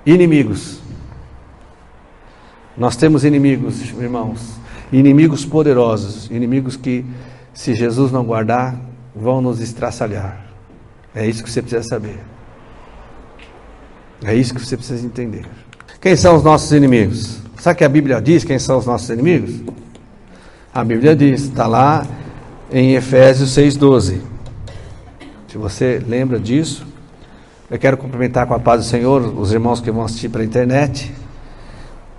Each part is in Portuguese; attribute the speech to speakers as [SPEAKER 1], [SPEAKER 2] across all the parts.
[SPEAKER 1] Inimigos. Nós temos inimigos, irmãos. Inimigos poderosos. Inimigos que, se Jesus não guardar, vão nos estraçalhar. É isso que você precisa saber. É isso que você precisa entender. Quem são os nossos inimigos? Sabe que a Bíblia diz quem são os nossos inimigos? A Bíblia diz, está lá em Efésios 6,12. Se você lembra disso, eu quero cumprimentar com a paz do Senhor os irmãos que vão assistir pela internet.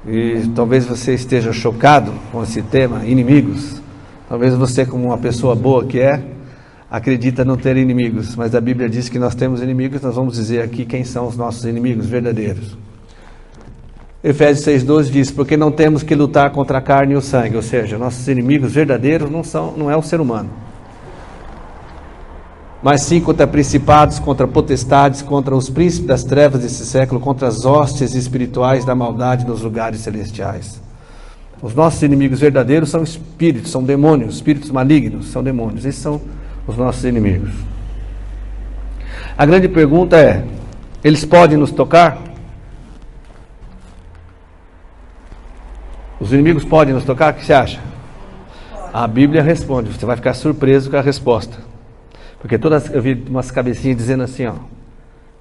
[SPEAKER 1] E talvez você esteja chocado com esse tema, inimigos. Talvez você, como uma pessoa boa que é, acredita não ter inimigos. Mas a Bíblia diz que nós temos inimigos. Nós vamos dizer aqui quem são os nossos inimigos verdadeiros. Efésios 6,12 diz, porque não temos que lutar contra a carne e o sangue. Ou seja, nossos inimigos verdadeiros não é o ser humano, mas sim contra principados, contra potestades, contra os príncipes das trevas desse século, contra as hostes espirituais da maldade nos lugares celestiais. Os nossos inimigos verdadeiros são espíritos, são demônios, espíritos malignos, são demônios. Esses são os nossos inimigos. A grande pergunta é, eles podem nos tocar? Os inimigos podem nos tocar? O que você acha? A Bíblia responde, você vai ficar surpreso com a resposta. Porque eu vi umas cabecinhas dizendo assim, ó,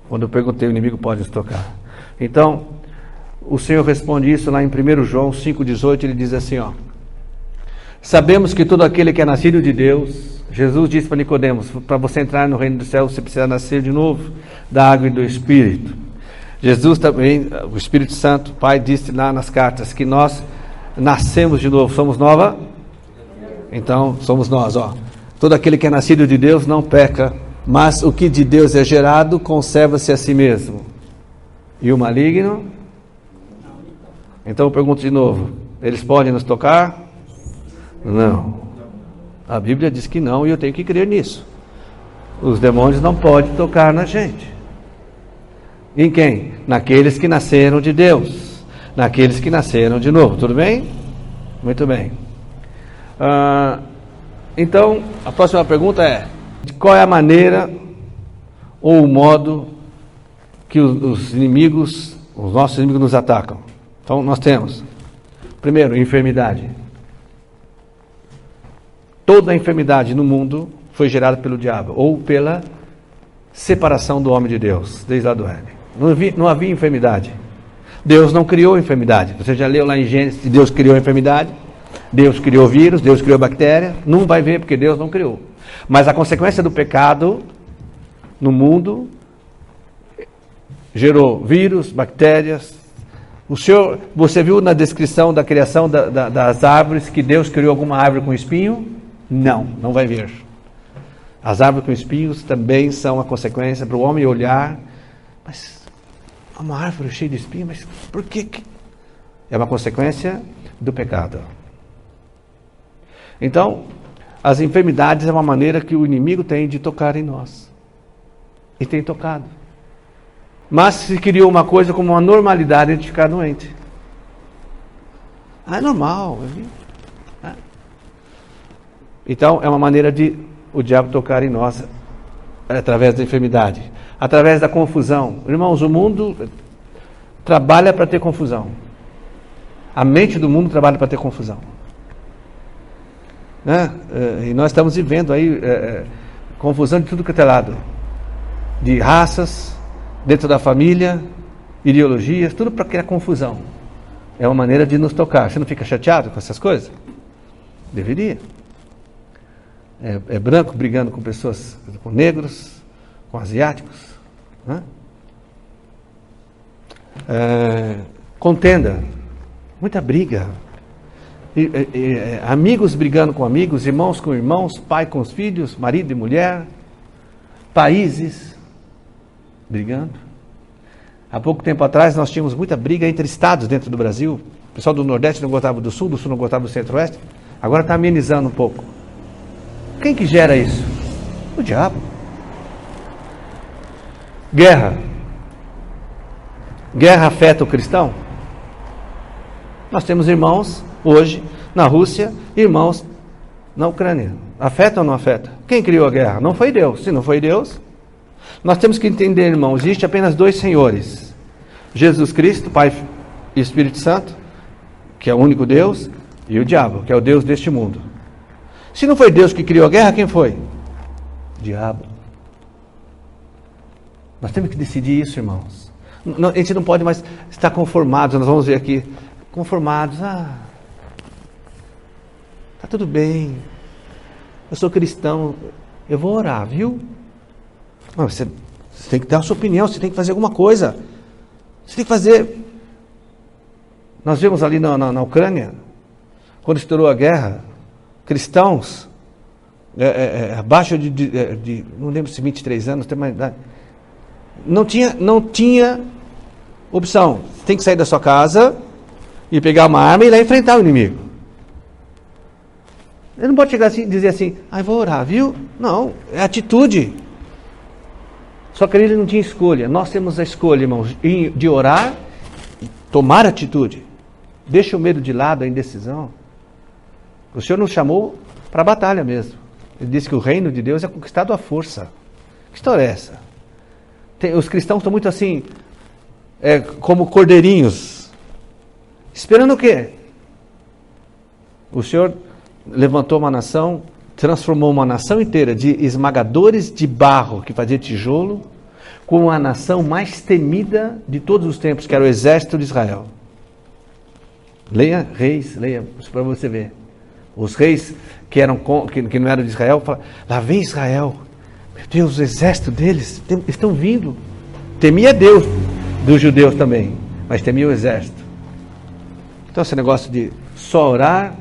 [SPEAKER 1] quando eu perguntei, o inimigo pode nos tocar. Então, o Senhor responde isso lá em 1 João 5,18, ele diz assim, ó, sabemos que todo aquele que é nascido de Deus, Jesus disse para Nicodemos, para você entrar no reino do céu, você precisa nascer de novo da água e do Espírito. Jesus também, o Espírito Santo, o Pai disse lá nas cartas, que nós nascemos de novo, somos nova? Então, somos nós, ó. Todo aquele que é nascido de Deus não peca, mas o que de Deus é gerado conserva-se a si mesmo. E o maligno? Então eu pergunto de novo, eles podem nos tocar? Não. A Bíblia diz que não e eu tenho que crer nisso. Os demônios não podem tocar na gente. Em quem? Naqueles que nasceram de Deus. Naqueles que nasceram de novo. Tudo bem? Muito bem. Então, a próxima pergunta é, qual é a maneira ou o modo que os inimigos, os nossos inimigos nos atacam? Então, nós temos, primeiro, enfermidade. Toda a enfermidade no mundo foi gerada pelo diabo, ou pela separação do homem de Deus, desde lá do Éden. Não havia enfermidade. Deus não criou enfermidade. Você já leu lá em Gênesis que Deus criou a enfermidade? Deus criou vírus, Deus criou bactéria, não vai ver porque Deus não criou. Mas a consequência do pecado no mundo gerou vírus, bactérias. Você viu na descrição da criação das árvores que Deus criou alguma árvore com espinho? Não vai ver. As árvores com espinhos também são a consequência para o homem olhar, mas uma árvore cheia de espinhos, mas por que? É uma consequência do pecado. Então, as enfermidades é uma maneira que o inimigo tem de tocar em nós. E tem tocado. Mas se criou uma coisa como uma normalidade de ficar doente. É normal. Então, é uma maneira de o diabo tocar em nós através da enfermidade. Através da confusão. Irmãos, o mundo trabalha para ter confusão. A mente do mundo trabalha para ter confusão. E nós estamos vivendo aí confusão de tudo que é lado, de raças, dentro da família, ideologias, tudo para criar confusão. É uma maneira de nos tocar. Você não fica chateado com essas coisas? Deveria. É branco brigando com pessoas, com negros, com asiáticos. Contenda, muita briga. Amigos brigando com amigos, irmãos com irmãos, pai com os filhos, marido e mulher, países brigando. Há pouco tempo atrás nós tínhamos muita briga entre estados dentro do Brasil. O pessoal do Nordeste não gostava do Sul não gostava do Centro-Oeste. Agora está amenizando um pouco. Quem que gera isso? O diabo. Guerra. Guerra afeta o cristão? Nós temos irmãos hoje na Rússia, irmãos na Ucrânia. Afeta ou não afeta? Quem criou a guerra? Não foi Deus. Se não foi Deus, nós temos que entender, irmão, existe apenas dois senhores. Jesus Cristo, Pai e Espírito Santo, que é o único Deus, e o diabo, que é o Deus deste mundo. Se não foi Deus que criou a guerra, quem foi? O diabo. Nós temos que decidir isso, irmãos. A gente não pode mais estar conformados. Nós vamos ver aqui, conformados. Tá tudo bem. Eu sou cristão. Eu vou orar, viu? Não, você tem que dar a sua opinião. Você tem que fazer alguma coisa. Você tem que fazer. Nós vimos ali na Ucrânia, quando estourou a guerra, cristãos, abaixo de não lembro se 23 anos, tem mais idade, não tinha opção. Tem que sair da sua casa e pegar uma arma e ir lá enfrentar o inimigo. Ele não pode chegar assim e dizer assim, vou orar, viu? Não, é atitude. Só que ele não tinha escolha. Nós temos a escolha, irmãos, de orar, tomar atitude. Deixa o medo de lado, a indecisão. O Senhor nos chamou para a batalha mesmo. Ele disse que o reino de Deus é conquistado à força. Que história é essa? Os cristãos estão muito assim, como cordeirinhos. Esperando o quê? O Senhor levantou uma nação, transformou uma nação inteira de esmagadores de barro que fazia tijolo, com a nação mais temida de todos os tempos, que era o exército de Israel. Leia Reis, leia para você ver. Os reis que não eram de Israel, falaram, lá vem Israel. Meu Deus, o exército deles estão vindo. Temia Deus dos judeus também, mas temia o exército. Então esse negócio de só orar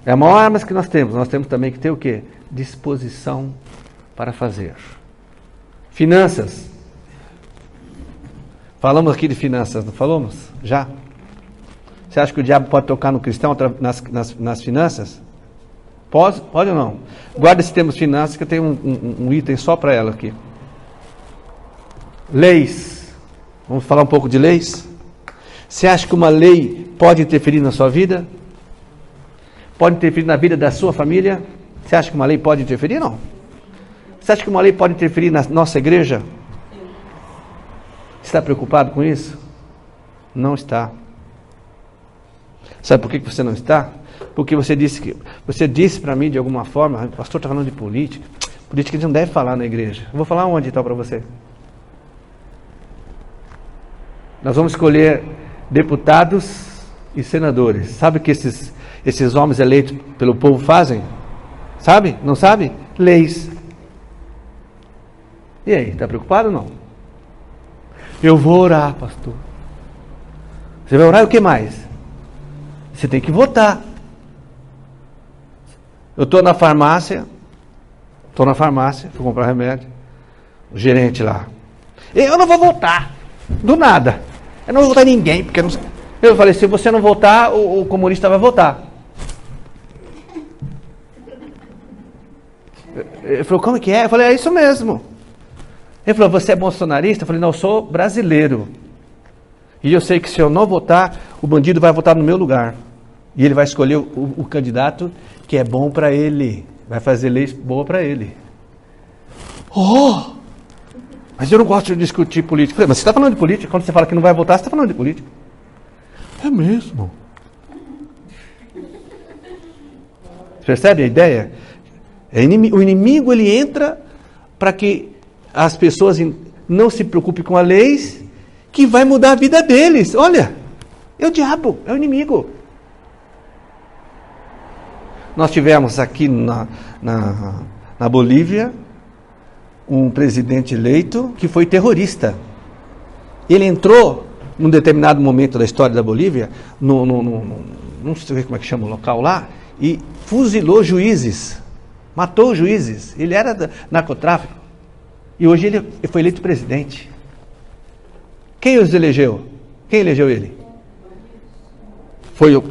[SPEAKER 1] é a maior arma que nós temos. Nós temos também que ter o quê? Disposição para fazer. Finanças. Falamos aqui de finanças, não falamos? Já? Você acha que o diabo pode tocar no cristão nas finanças? Pode ou não? Guarda esse termo finanças, que eu tenho um item só para ela aqui. Leis. Vamos falar um pouco de leis? Você acha que uma lei pode interferir na sua vida? Pode interferir na vida da sua família? Você acha que uma lei pode interferir? Não. Você acha que uma lei pode interferir na nossa igreja? Você está preocupado com isso? Não está. Sabe por que você não está? Porque você disse para mim de alguma forma, o pastor está falando de política. Política a gente não deve falar na igreja. Eu vou falar onde então para você? Nós vamos escolher deputados e senadores. Sabe o que esses homens eleitos pelo povo fazem? Sabe? Não sabe? Leis. E aí, está preocupado ou não? Eu vou orar, pastor. Você vai orar e o que mais? Você tem que votar. Eu estou na farmácia, fui comprar remédio, o gerente lá, eu não vou votar, do nada, eu não vou votar em ninguém, porque não... Eu falei, se você não votar, o comunista vai votar. Ele falou, como que é? Eu falei, é isso mesmo. Ele falou, você é bolsonarista? Eu falei, não, eu sou brasileiro, e eu sei que se eu não votar, o bandido vai votar no meu lugar. E ele vai escolher o candidato que é bom para ele. Vai fazer leis boas para ele. Mas eu não gosto de discutir política. Falei, mas você está falando de política? Quando você fala que não vai votar, você está falando de política. É mesmo. Você percebe a ideia? O inimigo ele entra para que as pessoas não se preocupem com as leis que vai mudar a vida deles. Olha, é o diabo, é o inimigo. Nós tivemos aqui na Bolívia um presidente eleito que foi terrorista. Ele entrou num determinado momento da história da Bolívia, não sei como é que chama o local lá, e fuzilou juízes, matou juízes. Ele era narcotráfico. E hoje ele foi eleito presidente. Quem os elegeu? Quem elegeu ele? Foi o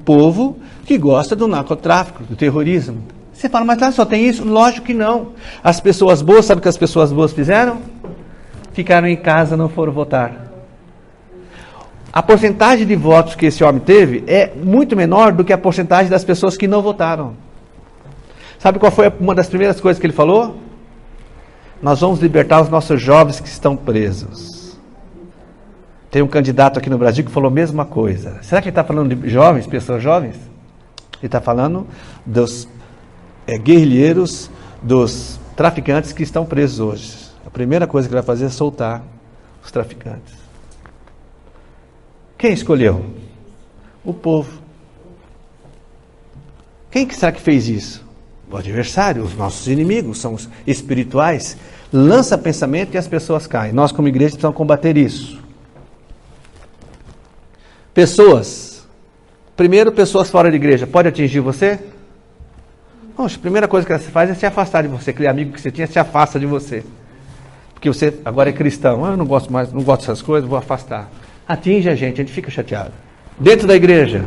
[SPEAKER 1] povo que gosta do narcotráfico, do terrorismo. Você fala, mas lá só tem isso? Lógico que não. As pessoas boas, sabe o que as pessoas boas fizeram? Ficaram em casa, não foram votar. A porcentagem de votos que esse homem teve é muito menor do que a porcentagem das pessoas que não votaram. Sabe qual foi uma das primeiras coisas que ele falou? Nós vamos libertar os nossos jovens que estão presos. Tem um candidato aqui no Brasil que falou a mesma coisa. Será que ele está falando de jovens, pessoas jovens? Ele está falando dos guerrilheiros, dos traficantes que estão presos hoje. A primeira coisa que ele vai fazer é soltar os traficantes. Quem escolheu? O povo. Quem será que fez isso? O adversário, os nossos inimigos, são os espirituais. Lança pensamento e as pessoas caem. Nós, como igreja, precisamos combater isso. Pessoas. Primeiro, pessoas fora da igreja. Pode atingir você? Poxa, a primeira coisa que você faz é se afastar de você. Aquele amigo que você tinha se afasta de você. Porque você agora é cristão. Eu não gosto mais, não gosto dessas coisas, vou afastar. Atinge a gente fica chateado. Dentro da igreja,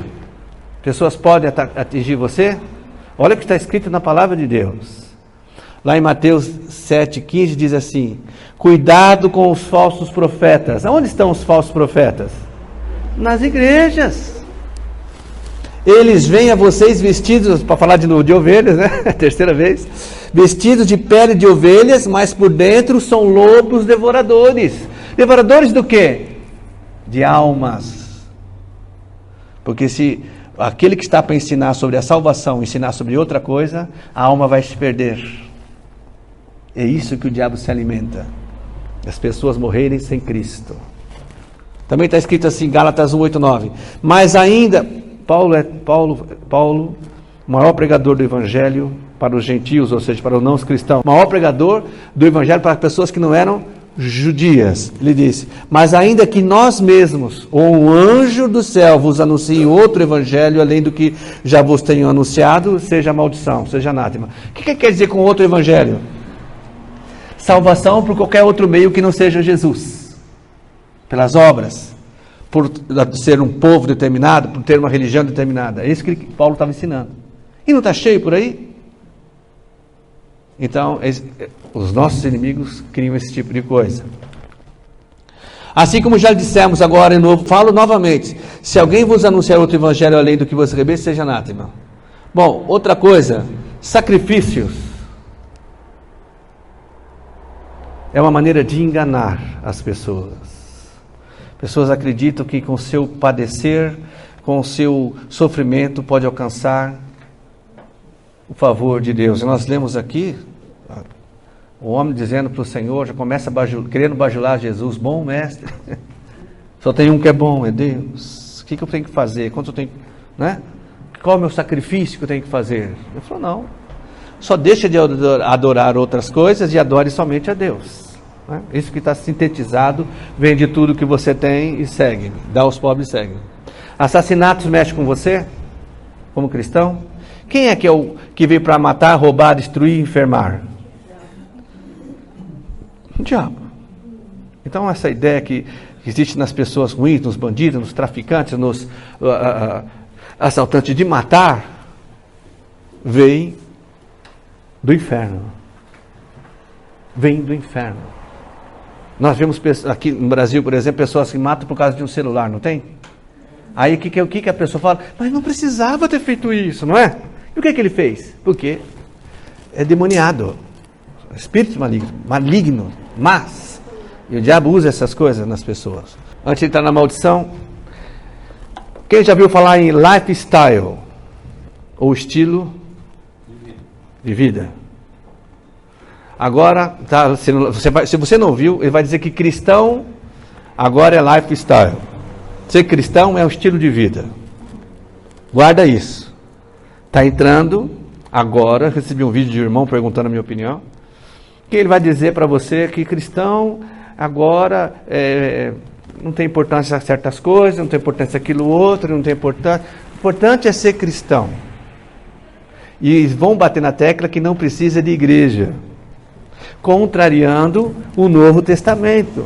[SPEAKER 1] pessoas podem atingir você? Olha o que está escrito na palavra de Deus. Lá em Mateus 7,15 diz assim: cuidado com os falsos profetas. Onde estão os falsos profetas? Nas igrejas. Eles vêm a vocês vestidos, para falar de novo, de ovelhas, né? Terceira vez. Vestidos de pele de ovelhas, mas por dentro são lobos devoradores. Devoradores do quê? De almas. Porque se aquele que está para ensinar sobre a salvação, ensinar sobre outra coisa, a alma vai se perder. É isso que o diabo se alimenta. As pessoas morrerem sem Cristo. Também está escrito assim, Gálatas 1:8-9. Mas ainda, Paulo, maior pregador do Evangelho para os gentios, ou seja, para os não cristãos, maior pregador do Evangelho para pessoas que não eram judias. Ele disse: mas ainda que nós mesmos, ou um anjo do céu, vos anuncie outro Evangelho, além do que já vos tenho anunciado, seja maldição, seja anátema. O que quer dizer com outro Evangelho? Salvação por qualquer outro meio que não seja Jesus. Pelas obras, por ser um povo determinado, por ter uma religião determinada. É isso que Paulo estava ensinando. E não está cheio por aí? Então, os nossos inimigos criam esse tipo de coisa. Assim como já dissemos agora de novo, falo novamente: se alguém vos anunciar outro evangelho além do que você receber, seja anátema. Bom, outra coisa, sacrifícios. É uma maneira de enganar as pessoas. Pessoas acreditam que com o seu padecer, com o seu sofrimento, pode alcançar o favor de Deus. E nós lemos aqui, o homem dizendo para o Senhor, já começa querendo bajular Jesus: bom mestre, só tem um que é bom, é Deus. O que eu tenho que fazer? Quanto eu tenho, né? Qual é o meu sacrifício que eu tenho que fazer? Ele falou: não, só deixa de adorar outras coisas e adore somente a Deus. Isso que está sintetizado: vende tudo que você tem e segue, dá aos pobres e segue. Assassinatos mexe com você, como cristão? Quem é que veio para matar, roubar, destruir e enfermar? O diabo. Então essa ideia que existe nas pessoas ruins, nos bandidos, nos traficantes, nos assaltantes, de matar, vem do inferno. Vem do inferno. Nós vemos aqui no Brasil, por exemplo, pessoas que matam por causa de um celular, não tem? Aí o que a pessoa fala? Mas não precisava ter feito isso, não é? E o que ele fez? Porque é demoniado, espírito maligno, mas, e o diabo usa essas coisas nas pessoas. Antes de entrar na maldição, quem já viu falar em lifestyle, ou estilo de vida? Agora, tá, se você não viu, ele vai dizer que cristão agora é lifestyle. Ser cristão é um estilo de vida. Guarda isso. Está entrando agora, recebi um vídeo de um irmão perguntando a minha opinião, que ele vai dizer para você que cristão agora não tem importância certas coisas, não tem importância aquilo outro, não tem importância. O importante é ser cristão. E vão bater na tecla que não precisa de igreja, contrariando o Novo Testamento.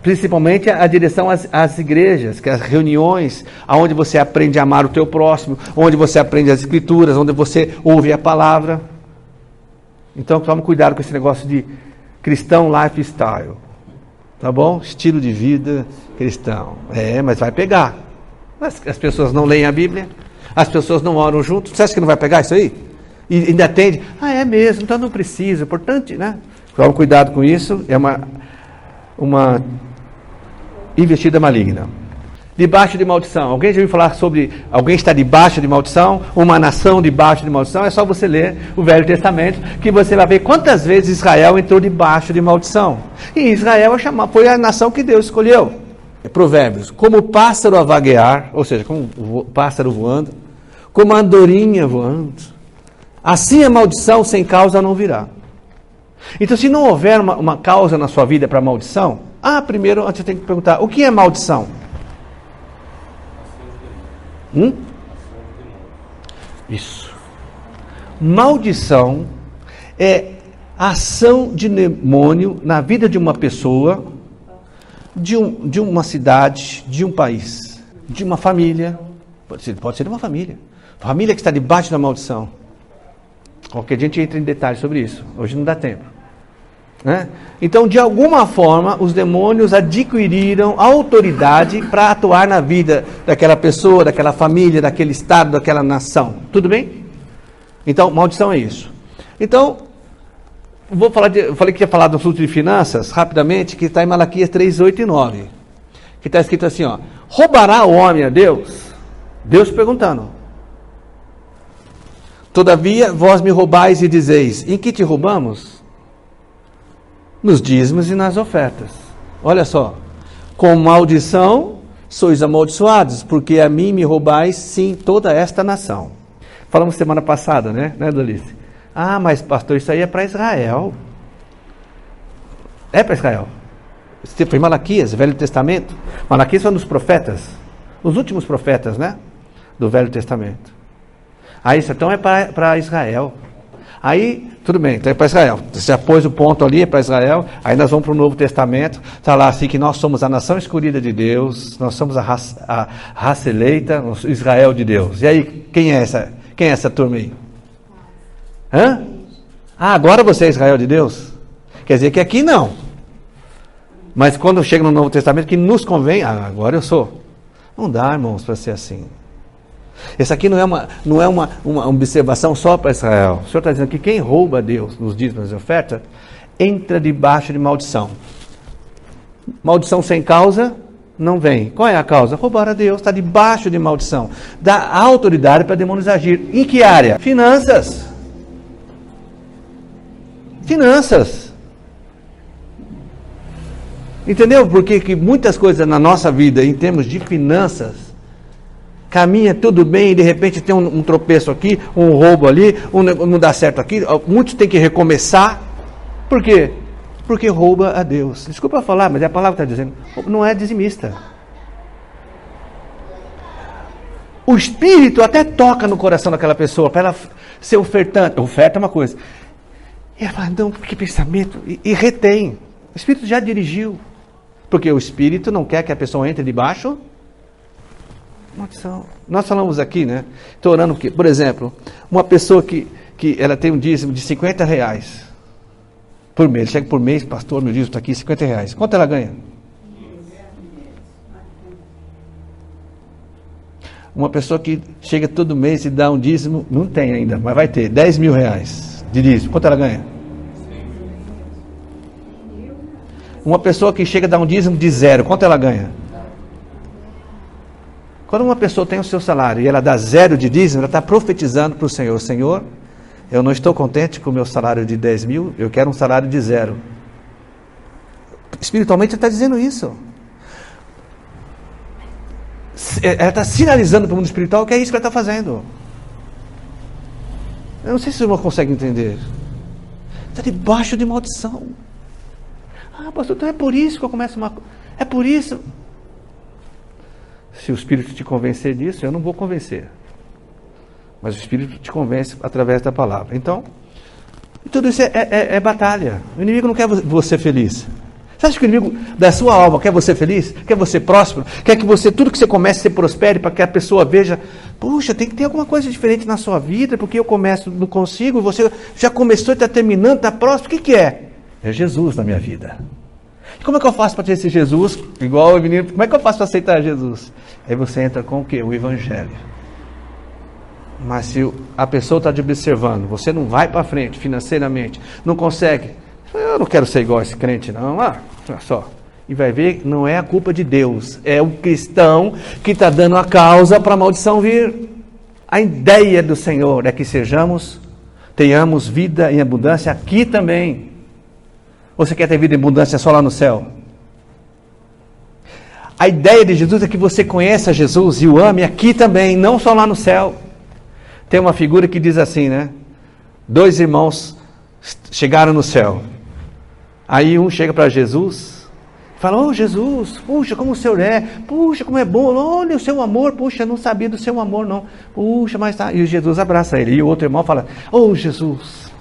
[SPEAKER 1] Principalmente a direção às igrejas, que as reuniões, onde você aprende a amar o teu próximo, onde você aprende as escrituras, onde você ouve a palavra. Então tome cuidado com esse negócio de cristão lifestyle. Tá bom? Estilo de vida cristão. Mas vai pegar. As pessoas não leem a Bíblia, as pessoas não oram juntos. Você acha que não vai pegar isso aí? E ainda atende? É mesmo, então não precisa. Importante, né? Tome cuidado com isso. uma investida maligna. Debaixo de maldição. Alguém já ouviu falar sobre alguém está debaixo de maldição? Uma nação debaixo de maldição? É só você ler o Velho Testamento que você vai ver quantas vezes Israel entrou debaixo de maldição. E Israel foi a nação que Deus escolheu. Provérbios. Como o pássaro a vaguear, ou seja, como o pássaro voando, como a andorinha voando, assim a maldição sem causa não virá. Então, se não houver uma causa na sua vida para maldição, primeiro você tem que perguntar, o que é maldição? Isso. Maldição é a ação de demônio na vida de uma pessoa, de uma cidade, de um país, de uma família. Pode ser de uma família. Família que está debaixo da maldição. Qualquer dia a gente entra em detalhes sobre isso. Hoje não dá tempo. Né? Então, de alguma forma, os demônios adquiriram autoridade para atuar na vida daquela pessoa, daquela família, daquele estado, daquela nação. Tudo bem? Então, maldição é isso. Então, eu falei que ia falar do assunto de finanças, rapidamente, que está em Malaquias 3, 8 e 9. Que está escrito assim, roubará o homem a Deus? Deus perguntando. Todavia, vós me roubais e dizeis, em que te roubamos? Nos dízimos e nas ofertas. Olha só, com maldição sois amaldiçoados, porque a mim me roubais, sim, toda esta nação. Falamos semana passada, né, Dolice? Mas pastor, isso aí é para Israel. É para Israel. Foi Malaquias, Velho Testamento. Malaquias foi um dos profetas, os últimos profetas, né, do Velho Testamento. Isso então é para Israel. Aí, tudo bem, então é para Israel. Você já pôs o ponto ali, é para Israel. Aí nós vamos para o Novo Testamento. Está lá assim que nós somos a nação escolhida de Deus. Nós somos a raça eleita, o Israel de Deus. E aí, quem é essa turma aí? Agora você é Israel de Deus? Quer dizer que aqui não. Mas quando chega no Novo Testamento, que nos convém, agora eu sou. Não dá, irmãos, para ser assim. Essa aqui não é uma observação só para Israel. O Senhor está dizendo que quem rouba a Deus nos dízimos e ofertas entra debaixo de maldição. Maldição sem causa não vem. Qual é a causa? Roubar a Deus, está debaixo de maldição. Dá autoridade para demônios agir. Em que área? Finanças. Finanças. Entendeu? Porque que muitas coisas na nossa vida, em termos de finanças, caminha tudo bem e de repente tem um tropeço aqui, um roubo ali, não dá certo aqui, muitos têm que recomeçar. Por quê? Porque rouba a Deus. Desculpa falar, mas é a palavra que está dizendo. Não é dizimista. O Espírito até toca no coração daquela pessoa para ela ser ofertante. Oferta é uma coisa. E ela fala, não, que pensamento. E retém. O Espírito já dirigiu. Porque o Espírito não quer que a pessoa entre debaixo. Maldição. Nós falamos aqui, né? Estou orando porque, por exemplo, uma pessoa que ela tem um dízimo de R$50 por mês. Chega por mês, pastor, meu dízimo está aqui, R$50. Quanto ela ganha? Uma pessoa que chega todo mês e dá um dízimo, não tem ainda, mas vai ter R$10.000 de dízimo. Quanto ela ganha? Uma pessoa que chega a dar um dízimo de 0, quanto ela ganha? Quando uma pessoa tem o seu salário e ela dá 0 de dízimo, ela está profetizando para o Senhor. Senhor, eu não estou contente com o meu salário de 10.000, eu quero um salário de 0. Espiritualmente ela está dizendo isso. Ela está sinalizando para o mundo espiritual que é isso que ela está fazendo. Eu não sei se o irmão consegue entender. Está debaixo de maldição. Pastor, então é por isso que eu começo uma... É por isso... Se o Espírito te convencer disso, eu não vou convencer. Mas o Espírito te convence através da palavra. Então, tudo isso é batalha. O inimigo não quer você feliz. Você acha que o inimigo da sua alma quer você feliz? Quer você próspero? Quer que você, tudo que você comece, você prospere para que a pessoa veja, puxa, tem que ter alguma coisa diferente na sua vida, porque eu começo, não consigo, você já começou e está terminando, está próximo. O que é? É Jesus na minha vida. E como é que eu faço para ter esse Jesus? Igual o menino, como é que eu faço para aceitar Jesus? Aí você entra com o quê? O Evangelho. Mas se a pessoa está te observando, você não vai para frente financeiramente, não consegue. Eu não quero ser igual a esse crente, não. Olha só. e vai ver que não é a culpa de Deus, é o cristão que está dando a causa para a maldição vir. A ideia do Senhor é que tenhamos vida em abundância aqui também. Ou você quer ter vida em abundância só lá no céu? A ideia de Jesus é que você conheça Jesus e o ame aqui também, não só lá no céu. Tem uma figura que diz assim, né? 2 irmãos chegaram no céu. Aí um chega para Jesus, fala: "Oh Jesus, puxa, como o Senhor é, puxa, como é bom, olha o seu amor, puxa, não sabia do seu amor não, puxa, mas tá." E Jesus abraça ele, e o outro irmão fala: "Oh Jesus,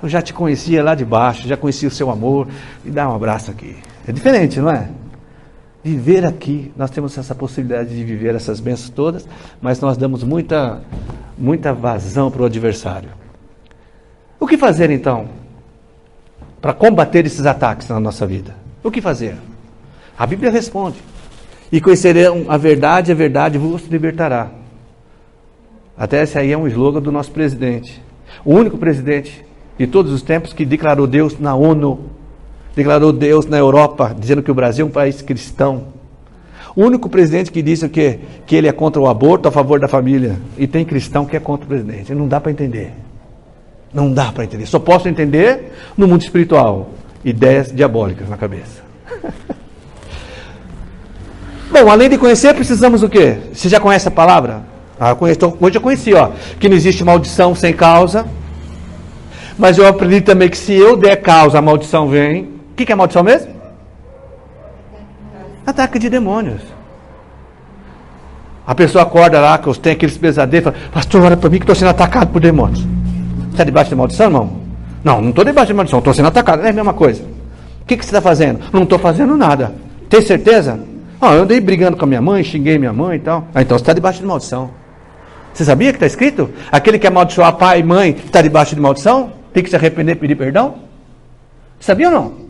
[SPEAKER 1] eu já te conhecia lá de baixo, já conhecia o seu amor, e dá um abraço aqui." É diferente, não é? Viver aqui, nós temos essa possibilidade de viver essas bênçãos todas, mas nós damos muita vazão para o adversário. O que fazer então para combater esses ataques na nossa vida? O que fazer? A Bíblia responde: "E conhecerão a verdade vos libertará." Até esse aí é um slogan do nosso presidente. O único presidente de todos os tempos que declarou Deus na ONU, declarou Deus na Europa, dizendo que o Brasil é um país cristão. O único presidente que disse que ele é contra o aborto, a favor da família. E tem cristão que é contra o presidente. Não dá para entender. Não dá para entender. Só posso entender no mundo espiritual. Ideias diabólicas na cabeça. Bom, além de conhecer, precisamos o quê? Você já conhece a palavra? Hoje eu conheci, que não existe maldição sem causa. Mas eu aprendi também que se eu der causa, a maldição vem. O que é maldição mesmo? Ataque de demônios. A pessoa acorda lá, que tem aqueles pesadelos, fala: "Pastor, olha para mim que estou sendo atacado por demônios." Você está debaixo de maldição, irmão? Não, não estou debaixo de maldição, estou sendo atacado. É a mesma coisa. O que você está fazendo? Não estou fazendo nada. Tem certeza? Eu andei brigando com a minha mãe, xinguei minha mãe e tal. Então você está debaixo de maldição. Você sabia que está escrito? Aquele que amaldiçoar pai e mãe está debaixo de maldição? Tem que se arrepender e pedir perdão? Sabia ou não?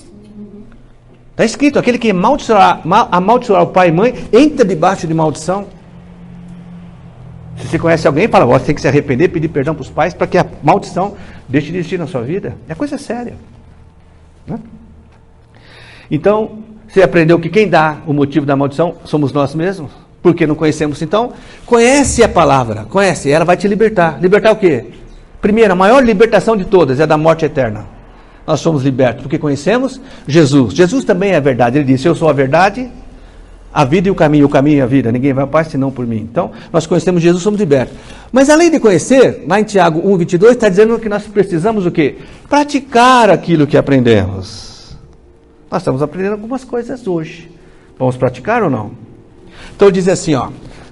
[SPEAKER 1] Está escrito: aquele que amaldiçoar o pai e mãe entra debaixo de maldição. Se você conhece alguém, fala: "Você tem que se arrepender e pedir perdão para os pais para que a maldição deixe de existir na sua vida." É coisa séria, né? Então, você aprendeu que quem dá o motivo da maldição somos nós mesmos. Porque não conhecemos, então? Conhece a palavra, conhece, ela vai te libertar. Libertar o quê? Primeiro, a maior libertação de todas é a da morte eterna. Nós somos libertos porque conhecemos Jesus. Jesus também é a verdade. Ele disse: "Eu sou a verdade, a vida e o caminho e a vida. Ninguém vai ao Pai senão por mim." Então, nós conhecemos Jesus, somos libertos. Mas além de conhecer, lá em Tiago 1:22, está dizendo que nós precisamos o quê? Praticar aquilo que aprendemos. Nós estamos aprendendo algumas coisas hoje. Vamos praticar ou não? Então diz assim,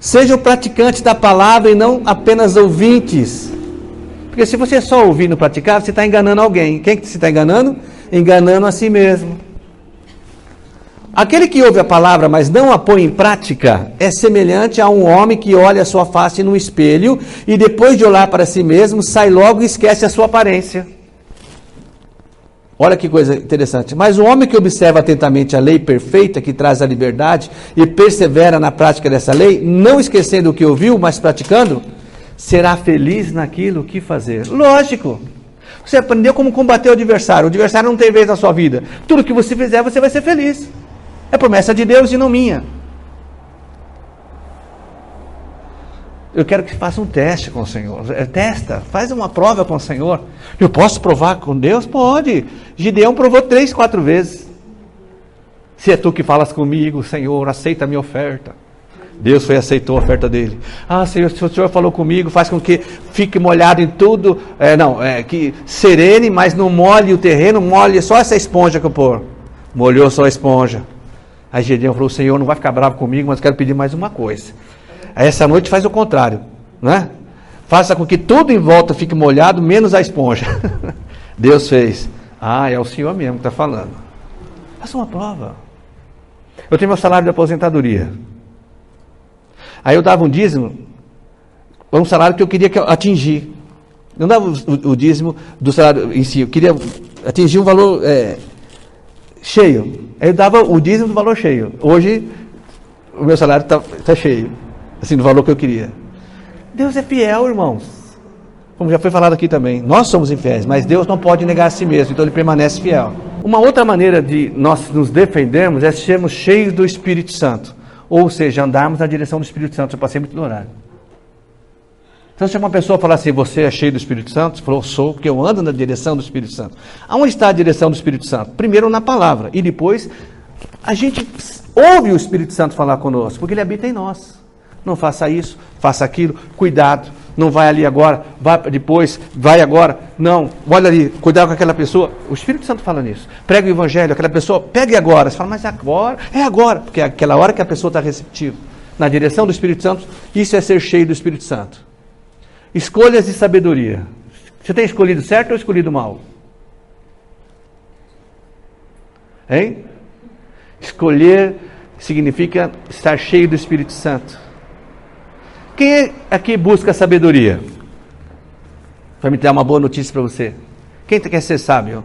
[SPEAKER 1] sejam praticantes da palavra e não apenas ouvintes. Porque se você só ouvir e não praticar, você está enganando alguém. Quem que você está enganando? Enganando a si mesmo. Aquele que ouve a palavra, mas não a põe em prática, é semelhante a um homem que olha a sua face no espelho e depois de olhar para si mesmo, sai logo e esquece a sua aparência. Olha que coisa interessante. Mas o homem que observa atentamente a lei perfeita que traz a liberdade e persevera na prática dessa lei, não esquecendo o que ouviu, mas praticando, será feliz naquilo que fazer. Lógico. Você aprendeu como combater o adversário. O adversário não tem vez na sua vida. Tudo que você fizer, você vai ser feliz. É promessa de Deus e não minha. Eu quero que faça um teste com o Senhor. Testa, faz uma prova com o Senhor. Eu posso provar com Deus? Pode. Gideão provou 3, 4 vezes. Se é tu que falas comigo, Senhor, aceita a minha oferta. Deus aceitou a oferta dele. Senhor, se o Senhor falou comigo, faz com que fique molhado em tudo. Que serene, mas não molhe o terreno, molhe só essa esponja que eu pôr. Molhou só a esponja. Aí Gideão falou: Senhor, não vai ficar bravo comigo, mas quero pedir mais uma coisa. Aí essa noite faz o contrário, né? Faça com que tudo em volta fique molhado, menos a esponja. Deus fez. É o Senhor mesmo que está falando. Faça uma prova. Eu tenho meu salário de aposentadoria. Aí eu dava um dízimo, um salário que eu queria atingir. Não dava o dízimo do salário em si, eu queria atingir um valor cheio. Aí eu dava o dízimo do valor cheio. Hoje, o meu salário está cheio, assim, do valor que eu queria. Deus é fiel, irmãos. Como já foi falado aqui também, nós somos infiéis, mas Deus não pode negar a si mesmo, então Ele permanece fiel. Uma outra maneira de nós nos defendermos é sermos cheios do Espírito Santo. Ou seja, andarmos na direção do Espírito Santo. Eu passei muito do horário. Então, se uma pessoa falar assim, você é cheio do Espírito Santo, você falou, sou, porque eu ando na direção do Espírito Santo. Aonde está a direção do Espírito Santo? Primeiro na palavra, e depois a gente ouve o Espírito Santo falar conosco, porque ele habita em nós. Não faça isso, faça aquilo, cuidado, não vai ali agora, vai depois, vai agora, não, olha ali, cuidado com aquela pessoa. O Espírito Santo fala nisso. Prega o Evangelho, aquela pessoa, pegue agora. Você fala, mas agora, é agora, porque é aquela hora que a pessoa está receptiva. Na direção do Espírito Santo, isso é ser cheio do Espírito Santo. Escolhas de sabedoria. Você tem escolhido certo ou escolhido mal? Hein? Escolher significa estar cheio do Espírito Santo. Quem aqui busca sabedoria? Vai me dar uma boa notícia para você. Quem quer ser sábio?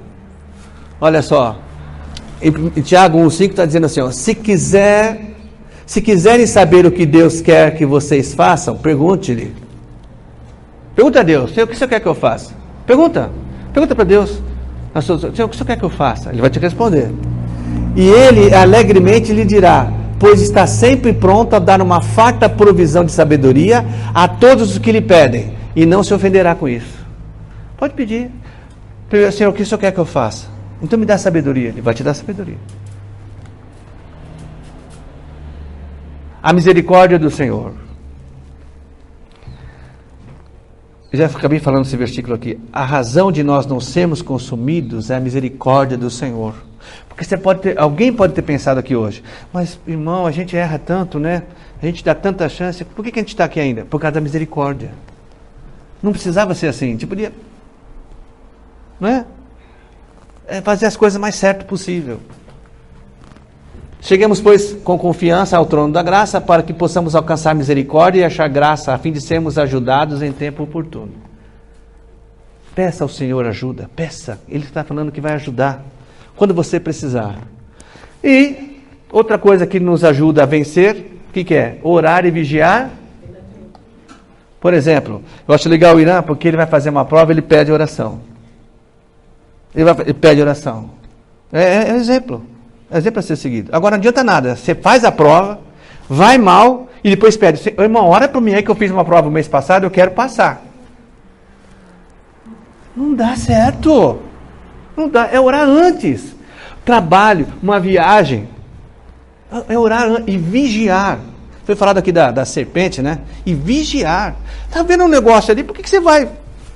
[SPEAKER 1] Olha só. Em Tiago 1,5 está dizendo assim, ó, se quiserem saber o que Deus quer que vocês façam, pergunte-lhe. Pergunta a Deus, Senhor, o que o Senhor quer que eu faça? Pergunta para Deus. Senhor, o que o Senhor quer que eu faça? Ele vai te responder. E ele alegremente lhe dirá, pois está sempre pronto a dar uma farta provisão de sabedoria a todos os que lhe pedem, e não se ofenderá com isso. Pode pedir. Senhor, o que o Senhor quer que eu faça? Então me dá sabedoria. Ele vai te dar sabedoria. A misericórdia do Senhor. Eu já acabei falando esse versículo aqui. A razão de nós não sermos consumidos é a misericórdia do Senhor. Porque alguém pode ter pensado aqui hoje, mas irmão, a gente erra tanto, né? A gente dá tanta chance, por que a gente está aqui ainda? Por causa da misericórdia. Não precisava ser assim, a gente podia, não é? Fazer as coisas mais certo possível. Cheguemos, pois, com confiança ao trono da graça, para que possamos alcançar misericórdia e achar graça, a fim de sermos ajudados em tempo oportuno. Peça ao Senhor ajuda, peça. Ele está falando que vai ajudar quando você precisar. E outra coisa que nos ajuda a vencer, o que é? Orar e vigiar. Por exemplo, eu acho legal o Irã, porque ele vai fazer uma prova, ele pede oração. Ele pede oração. É exemplo. É exemplo a ser seguido. Agora não adianta nada. Você faz a prova, vai mal, e depois pede, irmão, ora para mim aí que eu fiz uma prova o mês passado, eu quero passar. Não dá certo. Não dá, é orar antes. Trabalho, uma viagem. É orar e vigiar. Foi falado aqui da serpente, né? E vigiar. Está vendo um negócio ali, por que você vai?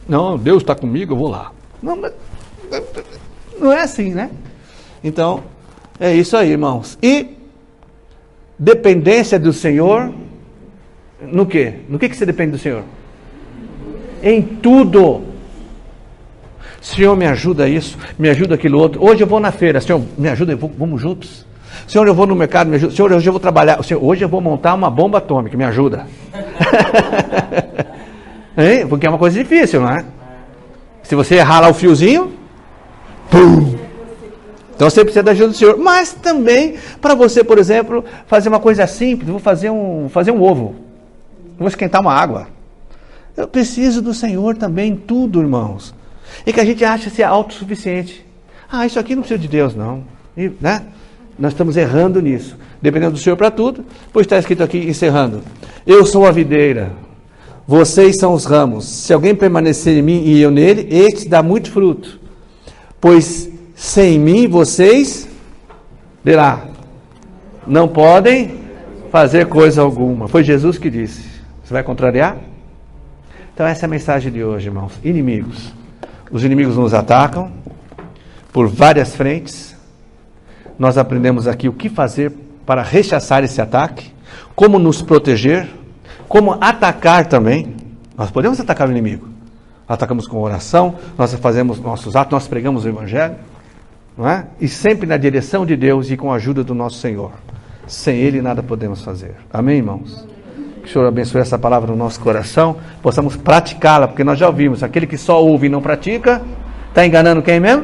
[SPEAKER 1] Não, Deus está comigo, eu vou lá. Não é assim, né? Então, é isso aí, irmãos. E dependência do Senhor, no quê? No que você depende do Senhor? Em tudo. Senhor, me ajuda isso, me ajuda aquilo outro. Hoje eu vou na feira, Senhor, me ajuda, vamos juntos. Senhor, eu vou no mercado, me ajuda. Senhor, hoje eu vou trabalhar. Senhor, hoje eu vou montar uma bomba atômica, me ajuda. Hein? Porque é uma coisa difícil, não é? Se você errar lá o fiozinho, pum! Então você precisa da ajuda do Senhor. Mas também, para você, por exemplo, fazer uma coisa simples, vou fazer um ovo. Vou esquentar uma água. Eu preciso do Senhor também em tudo, irmãos. E que a gente acha ser autossuficiente. Isso aqui não precisa de Deus, não. E, né? Nós estamos errando nisso. Dependendo do Senhor para tudo, pois está escrito aqui, encerrando. Eu sou a videira, vocês são os ramos. Se alguém permanecer em mim e eu nele, este dá muito fruto. Pois sem mim vocês, não podem fazer coisa alguma. Foi Jesus que disse. Você vai contrariar? Então essa é a mensagem de hoje, irmãos. Inimigos. Os inimigos nos atacam por várias frentes. Nós aprendemos aqui o que fazer para rechaçar esse ataque, como nos proteger, como atacar também. Nós podemos atacar o inimigo. Atacamos com oração, nós fazemos nossos atos, nós pregamos o Evangelho, não é? E sempre na direção de Deus e com a ajuda do nosso Senhor. Sem Ele nada podemos fazer. Amém, irmãos? Que o Senhor abençoe essa palavra no nosso coração, possamos praticá-la, porque nós já ouvimos, aquele que só ouve e não pratica, está enganando quem mesmo?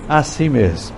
[SPEAKER 1] A si mesmo.